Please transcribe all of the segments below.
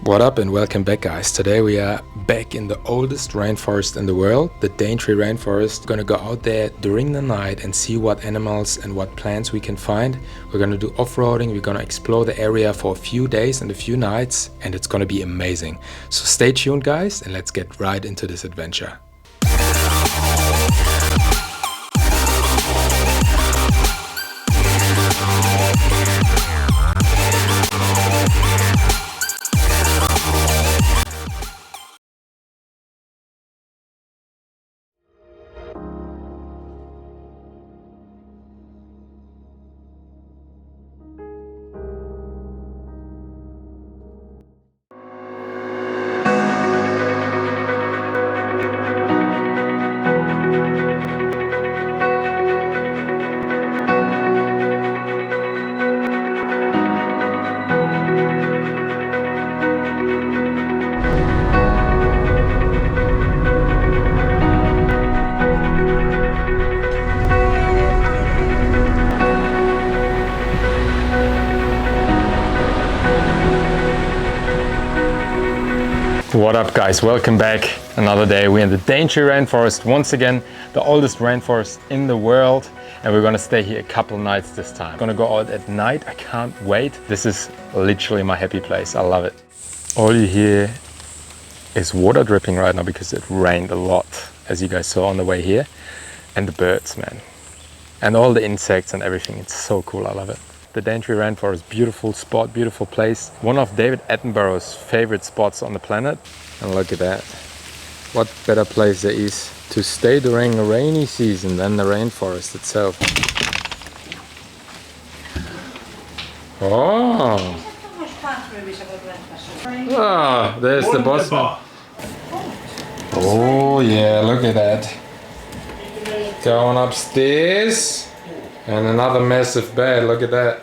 What up and welcome back, guys. Today we are back in the oldest rainforest in the world, the Daintree Rainforest. Gonna go out there during the night and see what animals and what plants we can find. We're gonna do off-roading, we're gonna explore the area for a few days and a few nights, and it's gonna be amazing. So stay tuned, guys, and let's get right into this adventure. What up, guys? Welcome back. Another day. We're in the Daintree Rainforest once again, the oldest rainforest in the world, and we're gonna stay here a couple nights this time. Gonna go out at night. I can't wait. This is literally my happy place. I love it. All you hear is water dripping right now because it rained a lot, as you guys saw on the way here, and the birds, man, and all the insects and everything. It's so cool. I love it. The Daintree Rainforest, beautiful spot, beautiful place. One of David Attenborough's favorite spots on the planet. And look at that. What better place there is to stay during a rainy season than the rainforest itself. Oh, there's the boss man. Oh yeah, look at that. Going upstairs. And another massive bed, look at that.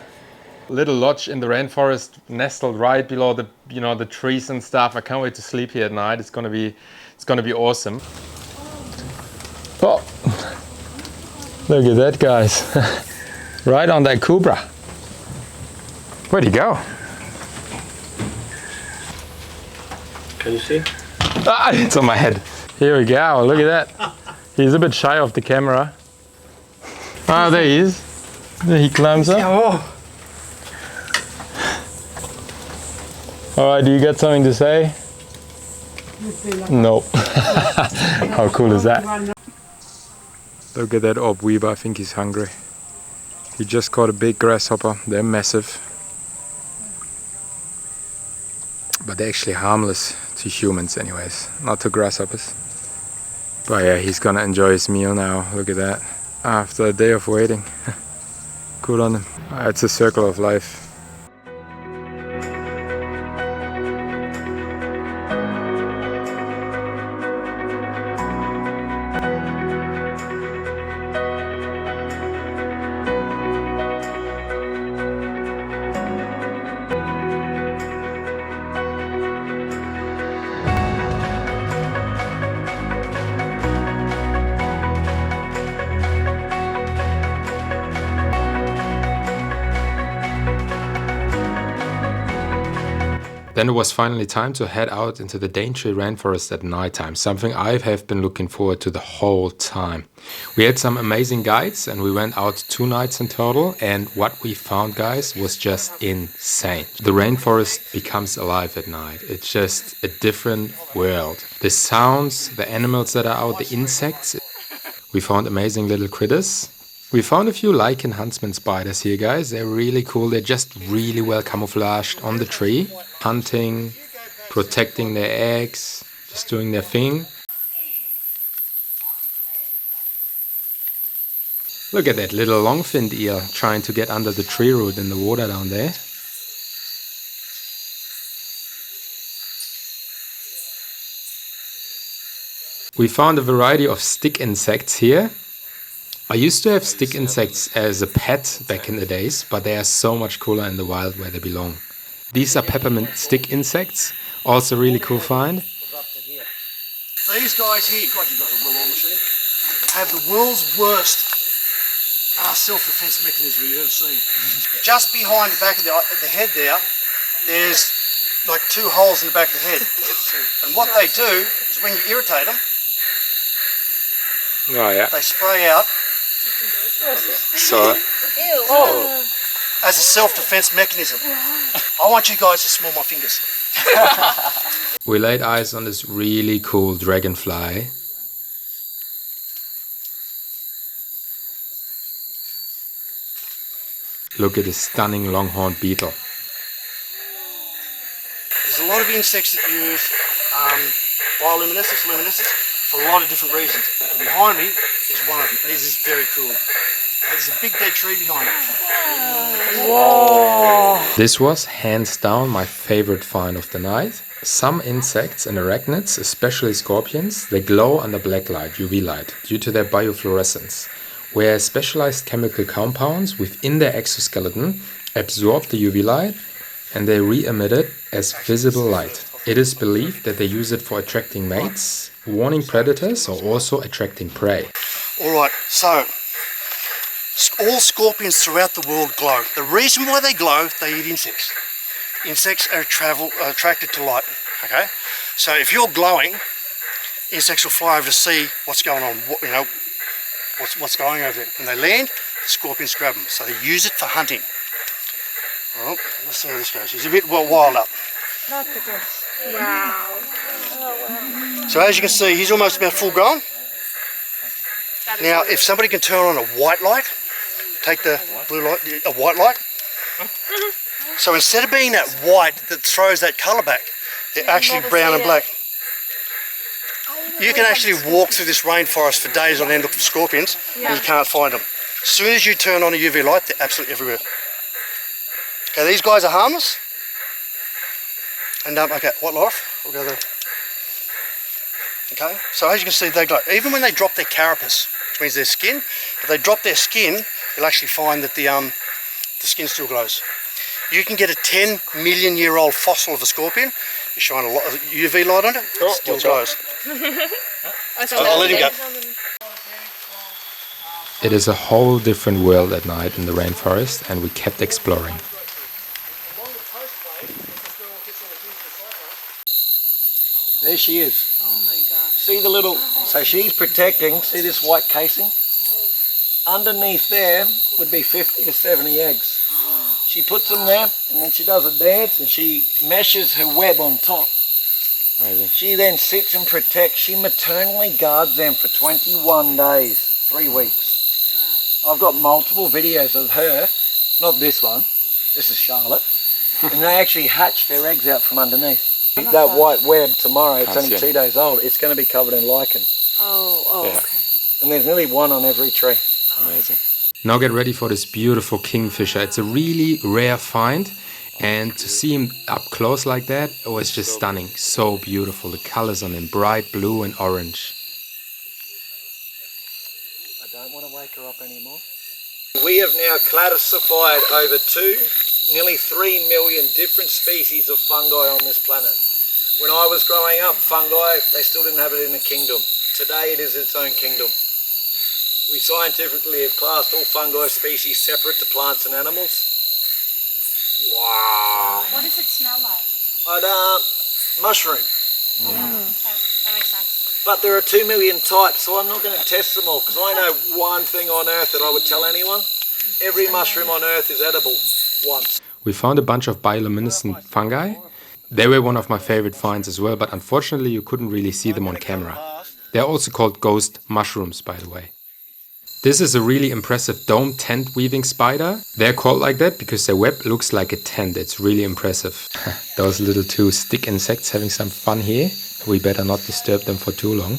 Little lodge in the rainforest, nestled right below the, the trees and stuff. I can't wait to sleep here at night. It's gonna be awesome. Oh, look at that, guys. Right on that cobra. Where'd he go? Can you see? Ah, it's on my head. Here we go, look at that. He's a bit shy of the camera. Ah, there he is. There he climbs up. Oh. Alright, do you got something to say? No. How cool is that? Look at that orb weaver, I think he's hungry. He just caught a big grasshopper. They're massive. But they're actually harmless to humans anyways, not to grasshoppers. But yeah, he's gonna enjoy his meal now. Look at that. After a day of waiting. Good on him. It's a circle of life. Then it was finally time to head out into the Daintree Rainforest at nighttime, something I have been looking forward to the whole time. We had some amazing guides and we went out 2 nights in total, and what we found, guys, was just insane. The rainforest becomes alive at night. It's just a different world. The sounds, the animals that are out, the insects. We found amazing little critters. We found a few lichen huntsman spiders here, guys. They're really cool. They're just really well camouflaged on the tree. Hunting, protecting their eggs, just doing their thing. Look at that little long-finned eel trying to get under the tree root in the water down there. We found a variety of stick insects here. I used to have stick insects as a pet back in the days, but they are so much cooler in the wild where they belong. These are peppermint stick insects, also really cool find. These guys here, God, you got a well-oiled machine, have the world's worst self-defense mechanism you've ever seen. Just behind the back of the head there, there's like 2 holes in the back of the head. And what they do is when you irritate them, Oh yeah. they spray out So as a self-defense mechanism. I want you guys to smell my fingers. we laid eyes on this really cool dragonfly. Look at this stunning longhorn beetle. There's a lot of insects that use bioluminescence, for a lot of different reasons. And behind me is one of them. This is very cool. There's a big dead tree behind it. Whoa! This was hands down my favorite find of the night. Some insects and arachnids, especially scorpions, they glow under black light, UV light, due to their biofluorescence, where specialized chemical compounds within their exoskeleton absorb the UV light and they re-emit it as visible light. It is believed that they use it for attracting mates, warning predators, or also attracting prey. Alright, so all scorpions throughout the world glow. The reason why they glow, they eat insects. Insects are attracted to light. Okay, so if you're glowing, insects will fly over to see what's going on. What's going over there. When they land, the scorpions grab them. So they use it for hunting. Well, let's see how this goes. He's a bit wild up. Wow. So as you can see, he's almost about full grown. Now, if somebody can turn on a white light, take the blue light, a white light. So instead of being that white that throws that colour back, they're actually brown and black. You can actually walk through this rainforest for days on end looking for scorpions, and you can't find them. As soon as you turn on a UV light, they're absolutely everywhere. Okay, these guys are harmless. And okay, white light off. We'll go there. Okay, so as you can see, they glow. Even when they drop their carapace, which means their skin, if they drop their skin, you'll actually find that the skin still glows. You can get a 10 million year old fossil of a scorpion, you shine a lot of UV light on it, it still glows. I'll let him go. It is a whole different world at night in the rainforest, and we kept exploring. There she is. Oh my gosh. See the little, so she's protecting, see this white casing? Underneath there would be 50 to 70 eggs. She puts them there and then she does a dance and she meshes her web on top. Amazing. She then sits and protects, she maternally guards them for 21 days, 3 weeks. I've got multiple videos of her, not this one, this is Charlotte, and they actually hatch their eggs out from underneath. That white web tomorrow, it's only 2 days old, it's going to be covered in lichen. Oh, Yeah. okay. And there's nearly one on every tree. Amazing. Now get ready for this beautiful kingfisher. It's a really rare find, and to see him up close like that, oh, it's just stunning. So beautiful. The colors on him, bright blue and orange. I don't want to wake her up anymore. We have now classified over nearly 3 million different species of fungi on this planet. When I was growing up, fungi, they still didn't have it in a kingdom. Today it is its own kingdom. We scientifically have classed all fungi species separate to plants and animals. Wow. What does it smell like? Mushroom. Okay, that makes sense. But there are 2 million types, so I'm not going to test them all, because I know one thing on earth that I would tell anyone. Every mushroom on earth is edible once. We found a bunch of bioluminescent fungi. They were one of my favorite finds as well, but unfortunately you couldn't really see them on camera. They're also called ghost mushrooms, by the way. This is a really impressive dome tent weaving spider. They're called like that because their web looks like a tent. It's really impressive. Those little 2 stick insects having some fun here. We better not disturb them for too long.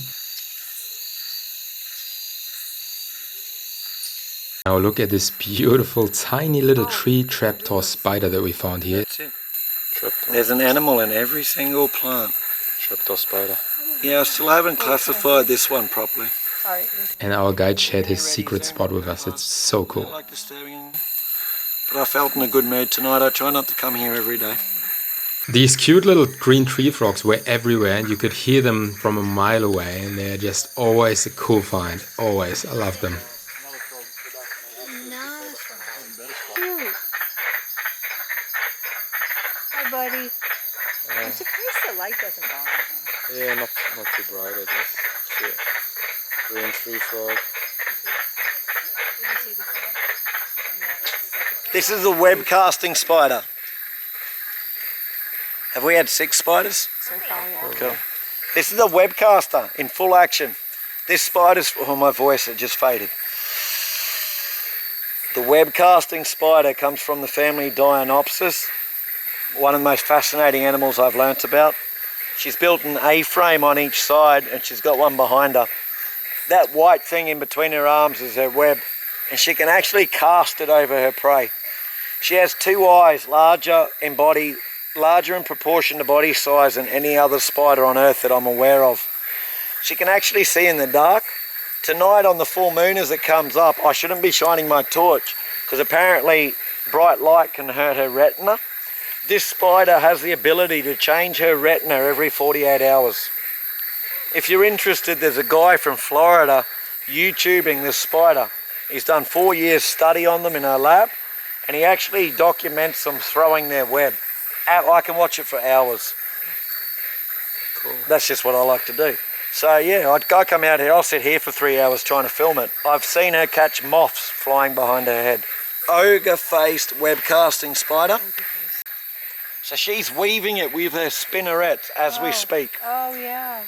Now look at this beautiful tiny little tree trapdoor spider that we found here. There's an animal in every single plant. Trapdoor spider. Yeah, I still haven't classified this one properly. Sorry. And our guide shared his secret spot with us. It's so cool. I like disturbing him. But I felt in a good mood tonight. I try not to come here every day. These cute little green tree frogs were everywhere and you could hear them from a mile away, and they're just always a cool find. Always. I love them. Hi, buddy. the light doesn't bother them. Yeah, not too bright, I guess. Yeah. Green tree frog. Did you see the frog? On that second- This is a web casting spider. Have we had 6 spiders? So far, yeah. Cool. This is a web caster in full action. This spider's, oh my voice, it just faded. The web casting spider comes from the family Dionopsis, one of the most fascinating animals I've learnt about. She's built an A-frame on each side and she's got one behind her. That white thing in between her arms is her web, and she can actually cast it over her prey. She has 2 eyes, larger in proportion to body size than any other spider on earth that I'm aware of. She can actually see in the dark. Tonight on the full moon as it comes up, I shouldn't be shining my torch because apparently bright light can hurt her retina. This spider has the ability to change her retina every 48 hours. If you're interested, there's a guy from Florida YouTubing this spider. He's done 4 years study on them in our lab, and he actually documents them throwing their web. I can watch it for hours. Cool. That's just what I like to do. So yeah, I come out here, I'll sit here for 3 hours trying to film it. I've seen her catch moths flying behind her head. Ogre-faced web casting spider. So she's weaving it with her spinnerets as we speak. Oh, yeah.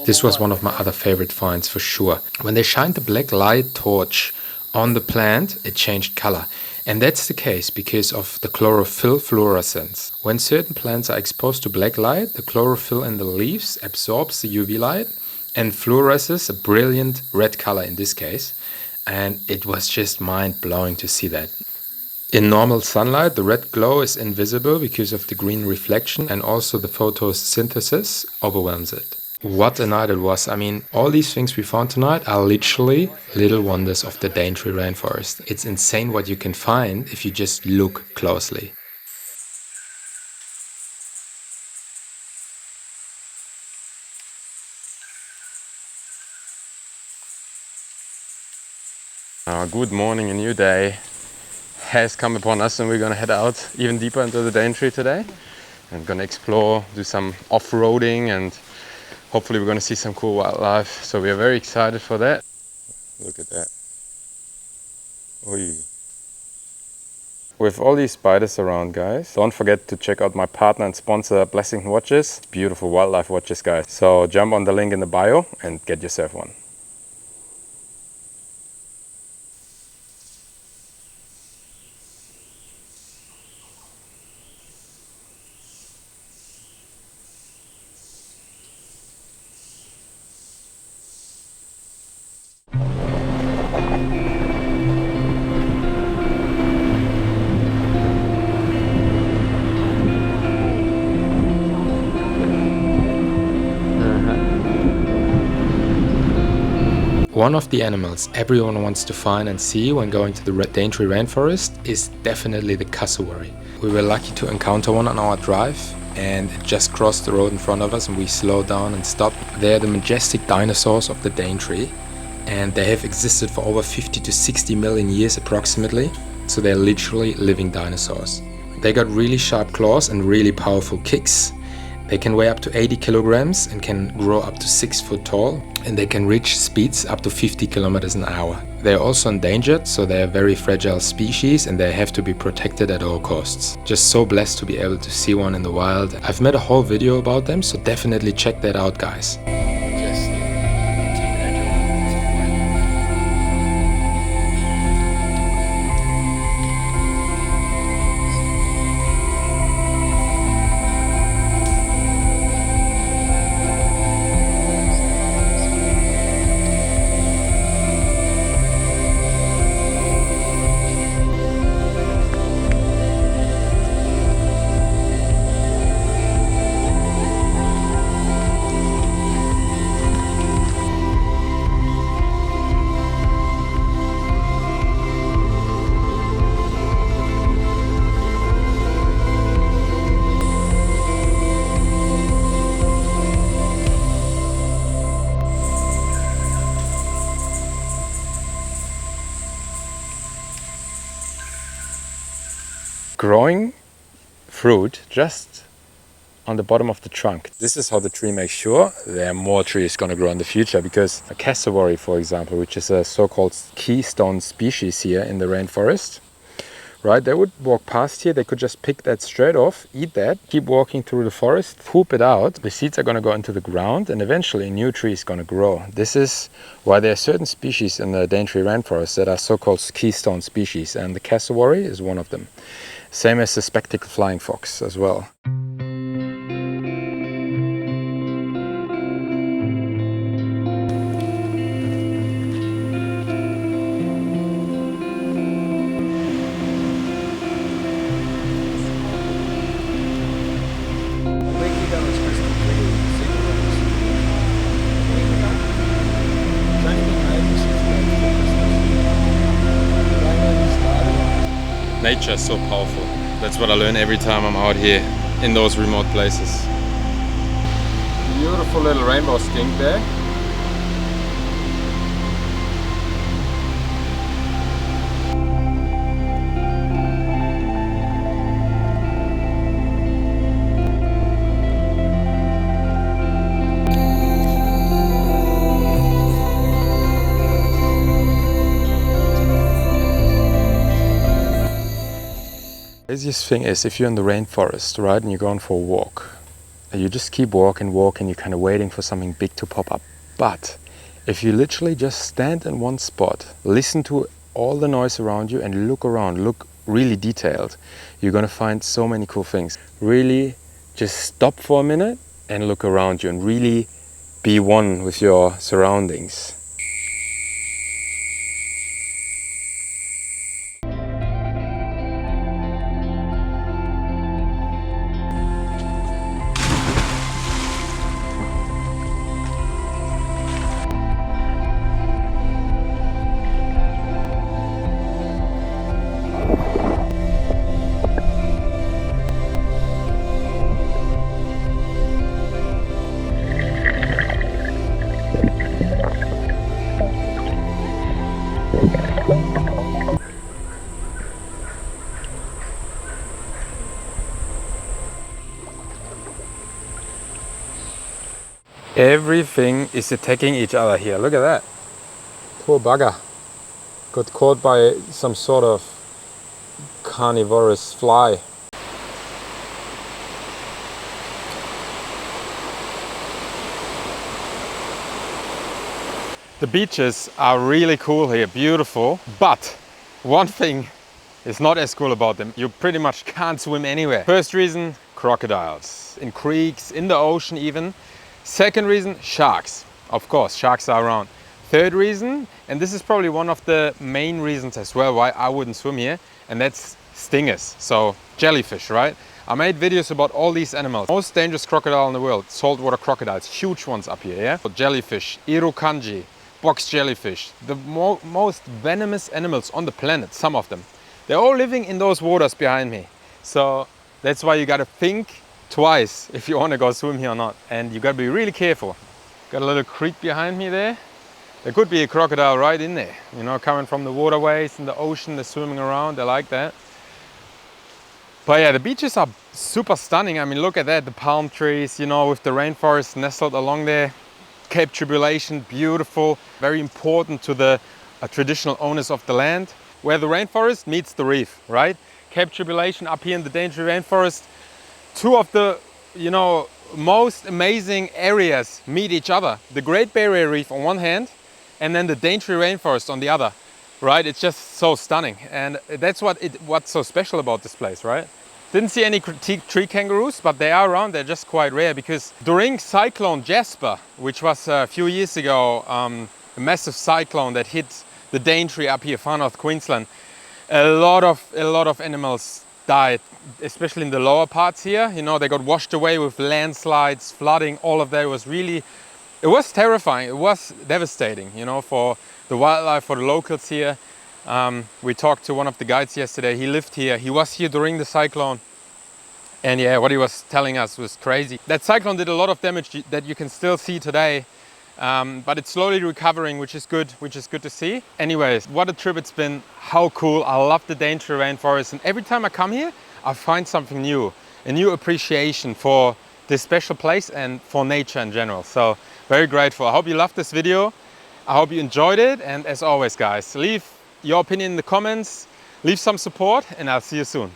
This was one of my other favorite finds for sure. When they shined the black light torch on the plant, it changed color. And that's the case because of the chlorophyll fluorescence. When certain plants are exposed to black light, the chlorophyll in the leaves absorbs the UV light and fluoresces a brilliant red color in this case. And it was just mind-blowing to see that. In normal sunlight, the red glow is invisible because of the green reflection, and also the photosynthesis overwhelms it. What a night it was. I mean, all these things we found tonight are literally little wonders of the Daintree Rainforest. It's insane what you can find if you just look closely. Good morning, a new day has come upon us, and we're gonna head out even deeper into the Daintree today and gonna explore, do some off-roading, and hopefully we're gonna see some cool wildlife. So we are very excited for that. Look at that. Oy. With all these spiders around, guys, don't forget to check out my partner and sponsor, Blessing Watches. Beautiful wildlife watches, guys. So jump on the link in the bio and get yourself one. One of the animals everyone wants to find and see when going to the Daintree Rainforest is definitely the cassowary. We were lucky to encounter one on our drive, and it just crossed the road in front of us and we slowed down and stopped. They are the majestic dinosaurs of the Daintree, and they have existed for over 50 to 60 million years approximately, so they're literally living dinosaurs. They got really sharp claws and really powerful kicks. They can weigh up to 80 kilograms and can grow up to 6 foot tall, and they can reach speeds up to 50 kilometers an hour. They are also endangered, so they are a very fragile species and they have to be protected at all costs. Just so blessed to be able to see one in the wild. I've made a whole video about them, so definitely check that out, guys. Growing fruit just on the bottom of the trunk. This is how the tree makes sure there are more trees going to grow in the future, because a cassowary, for example, which is a so-called keystone species here in the rainforest, right? They would walk past here, they could just pick that straight off, eat that, keep walking through the forest, poop it out. The seeds are going to go into the ground and eventually a new tree is going to grow. This is why there are certain species in the Daintree Rainforest that are so-called keystone species, and the cassowary is one of them. Same as the spectacled flying fox as well. Nature is so powerful. That's what I learn every time I'm out here in those remote places. Beautiful little rainbow skink there. The craziest thing is, if you're in the rainforest, right, and you're going for a walk, you just keep walking, you're kind of waiting for something big to pop up. But if you literally just stand in one spot, listen to all the noise around you and look around, look really detailed, you're going to find so many cool things. Really just stop for a minute and look around you and really be one with your surroundings. Everything is attacking each other here. Look at that. Poor bugger. Got caught by some sort of carnivorous fly. The beaches are really cool here, beautiful. But one thing is not as cool about them. You pretty much can't swim anywhere. First reason, crocodiles. In creeks, in the ocean even. Second reason, sharks. Of course, sharks are around. Third reason, and this is probably one of the main reasons as well why I wouldn't swim here, and that's stingers. So jellyfish, right? I made videos about all these animals. Most dangerous crocodile in the world, saltwater crocodiles, huge ones up here, yeah? Jellyfish, irukandji, box jellyfish, the most venomous animals on the planet, some of them. They're all living in those waters behind me. So that's why you gotta think twice if you want to go swim here or not, and you got to be really careful. Got a little creek behind me there. There could be a crocodile right in there, you know, coming from the waterways in the ocean. They're swimming around, they like that. But yeah, the beaches are super stunning. I mean, look at that, the palm trees, you know, with the rainforest nestled along there. Cape Tribulation, beautiful, very important to the traditional owners of the land, where the rainforest meets the reef, right? Cape Tribulation up here in the Daintree Rainforest. Two of the, you know, most amazing areas meet each other. The Great Barrier Reef on one hand, and then the Daintree Rainforest on the other, right? It's just so stunning, and that's what's so special about this place, right? Didn't see any tree kangaroos, but they are around. They're just quite rare because during Cyclone Jasper, which was a few years ago, a massive cyclone that hit the Daintree up here, Far North Queensland, a lot of animals died, especially in the lower parts here. You know, they got washed away with landslides, flooding, all of that. It was terrifying. It was devastating, you know, for the wildlife, for the locals here. We talked to one of the guides yesterday. He lived here. He was here during the cyclone. And yeah, what he was telling us was crazy. That cyclone did a lot of damage that you can still see today. But it's slowly recovering, which is good to see. Anyways, what a trip it's been. How cool. I love the Daintree Rainforest. And every time I come here, I find something new, a new appreciation for this special place and for nature in general. So very grateful. I hope you loved this video. I hope you enjoyed it. And as always, guys, leave your opinion in the comments, leave some support, and I'll see you soon.